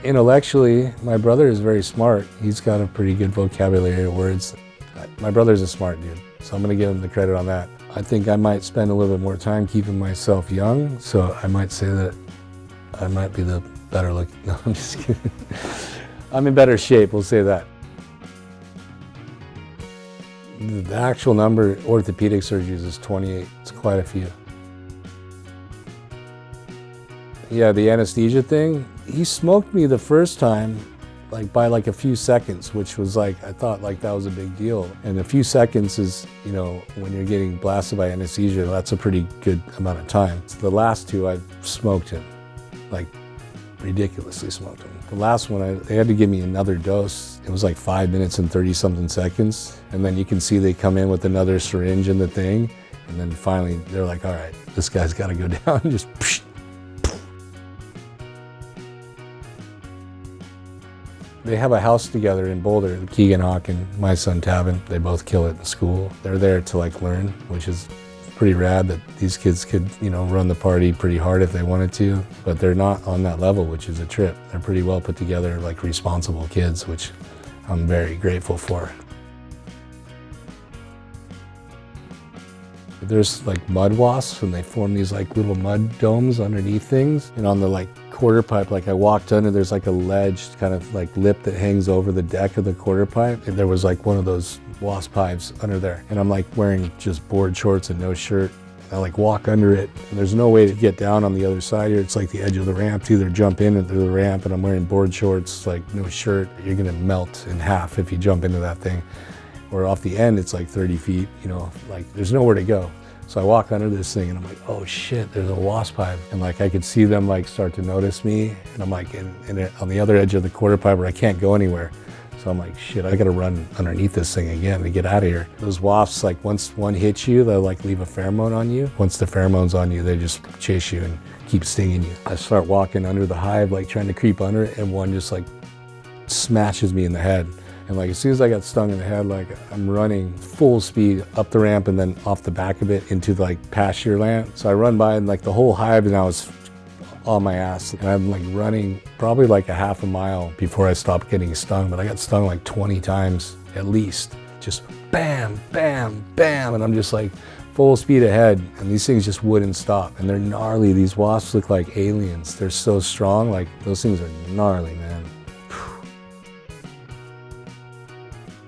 Intellectually, my brother is very smart. He's got a pretty good vocabulary of words. My brother's a smart dude, so I'm gonna give him the credit on that. I think I might spend a little bit more time keeping myself young, so I might say that I might be the better looking. No, I'm just kidding. I'm in better shape, we'll say that. The actual number, orthopedic surgeries, is 28. It's quite a few. Yeah, the anesthesia thing, he smoked me the first time by a few seconds, which was I thought that was a big deal. And a few seconds is, when you're getting blasted by anesthesia, that's a pretty good amount of time. So the last two, I smoked him, ridiculously smoked him. The last one, they had to give me another dose. It was 5 minutes and 30-something seconds. And then you can see they come in with another syringe in the thing. And then finally, they're like, all right, this guy's got to go down. Just psh. They have a house together in Boulder. Keegan Hawk and my son Tavin, they both kill it in school. They're there to learn, which is pretty rad that these kids could, run the party pretty hard if they wanted to, but they're not on that level, which is a trip. They're pretty well put together, responsible kids, which I'm very grateful for. There's mud wasps, and they form these little mud domes underneath things. And on the quarter pipe, I walked under, there's a ledge kind of lip that hangs over the deck of the quarter pipe. And there was one of those wasp hives under there. And I'm wearing just board shorts and no shirt. And I walk under it, and there's no way to get down on the other side here. It's the edge of the ramp to either jump in into the ramp, and I'm wearing board shorts, no shirt. You're gonna melt in half if you jump into that thing. Or off the end, it's 30 feet, there's nowhere to go. So I walk under this thing and I'm oh shit, there's a wasp hive. And I could see them start to notice me. And I'm on the other edge of the quarter pipe where I can't go anywhere. So I'm shit, I gotta run underneath this thing again to get out of here. Those wasps, once one hits you, they'll leave a pheromone on you. Once the pheromone's on you, they just chase you and keep stinging you. I start walking under the hive, trying to creep under it, and one just smashes me in the head. And as soon as I got stung in the head, I'm running full speed up the ramp and then off the back of it into pasture land. So I run by, and the whole hive, and I was on my ass. And I'm running probably a half a mile before I stopped getting stung. But I got stung 20 times at least. Just bam, bam, bam. And I'm just full speed ahead. And these things just wouldn't stop. And they're gnarly. These wasps look like aliens. They're so strong. Those things are gnarly, man.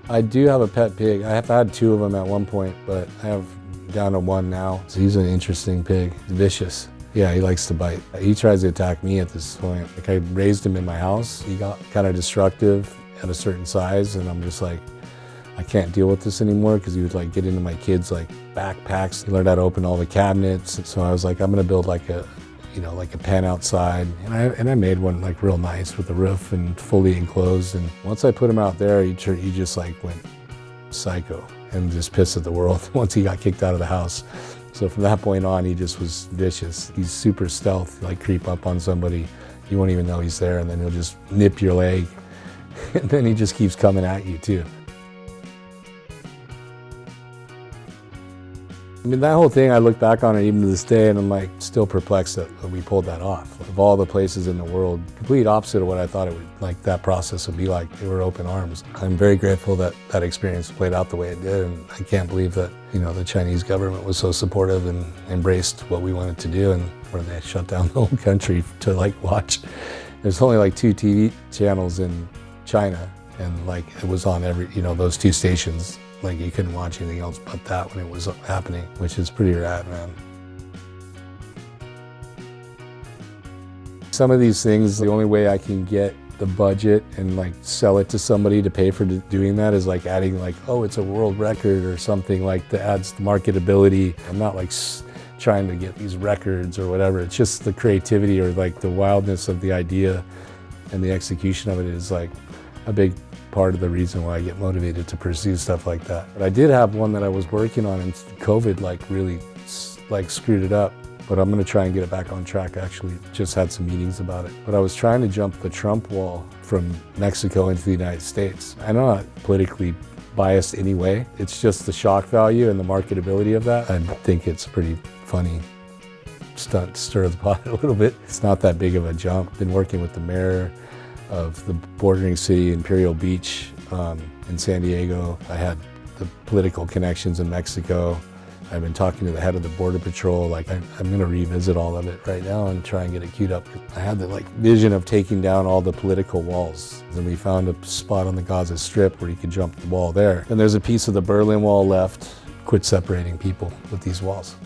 I do have a pet pig. I have had 2 of them at one point, but I have down to 1 now. So he's an interesting pig, vicious. Yeah, he likes to bite. He tries to attack me at this point. I raised him in my house. He got kind of destructive at a certain size, and I'm just I can't deal with this anymore, because he would get into my kids' backpacks. He learned how to open all the cabinets. So I was I'm gonna build a pen outside. And I made one real nice with a roof and fully enclosed. And once I put him out there, he just went psycho and just pissed at the world once he got kicked out of the house. So from that point on, he just was vicious. He's super stealth, creep up on somebody. You won't even know he's there, and then he'll just nip your leg. And then he just keeps coming at you too. That whole thing, I look back on it even to this day, and I'm still perplexed that we pulled that off. Of all the places in the world, complete opposite of what I thought it would, that process would be like. They were open arms. I'm very grateful that that experience played out the way it did, and I can't believe that, the Chinese government was so supportive and embraced what we wanted to do, and where they shut down the whole country to watch. There's only 2 TV channels in China, and it was on every, those 2 stations. You couldn't watch anything else but that when it was happening, which is pretty rad, man. Some of these things, the only way I can get the budget and sell it to somebody to pay for doing that is adding oh, it's a world record or something that adds marketability. I'm not trying to get these records or whatever. It's just the creativity or the wildness of the idea, and the execution of it is a big part of the reason why I get motivated to pursue stuff like that. But I did have one that I was working on, and COVID really screwed it up. But I'm gonna try and get it back on track. Actually, just had some meetings about it. But I was trying to jump the Trump wall from Mexico into the United States. I'm not politically biased anyway. It's just the shock value and the marketability of that. I think it's pretty funny stunt to stir the pot a little bit. It's not that big of a jump. Been working with the mayor of the bordering city, Imperial Beach in San Diego. I had the political connections in Mexico. I've been talking to the head of the Border Patrol. Like, I'm gonna revisit all of it right now and try and get it queued up. I had the vision of taking down all the political walls. And we found a spot on the Gaza Strip where you could jump the wall there. And there's a piece of the Berlin Wall left. Quit separating people with these walls.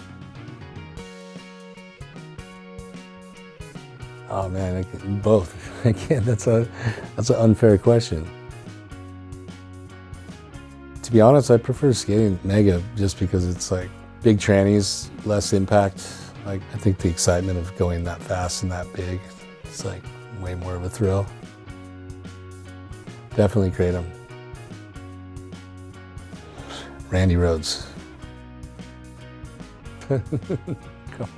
Oh man, both. I can't, that's an unfair question. To be honest, I prefer skating Mega just because it's like big trannies, less impact. Like, I think the excitement of going that fast and that big, it's like way more of a thrill. Definitely Kratom. Randy Rhoads. Come on.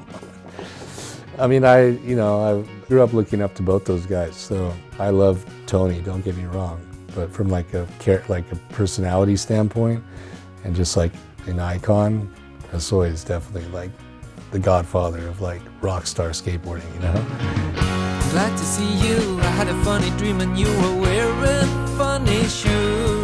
I mean, I grew up looking up to both those guys, so I love Tony, don't get me wrong. But from like a personality standpoint and just like an icon, Hosoi is definitely like the godfather of like rock star skateboarding, you know? Glad to see you. I had a funny dream and you were wearing funny shoes.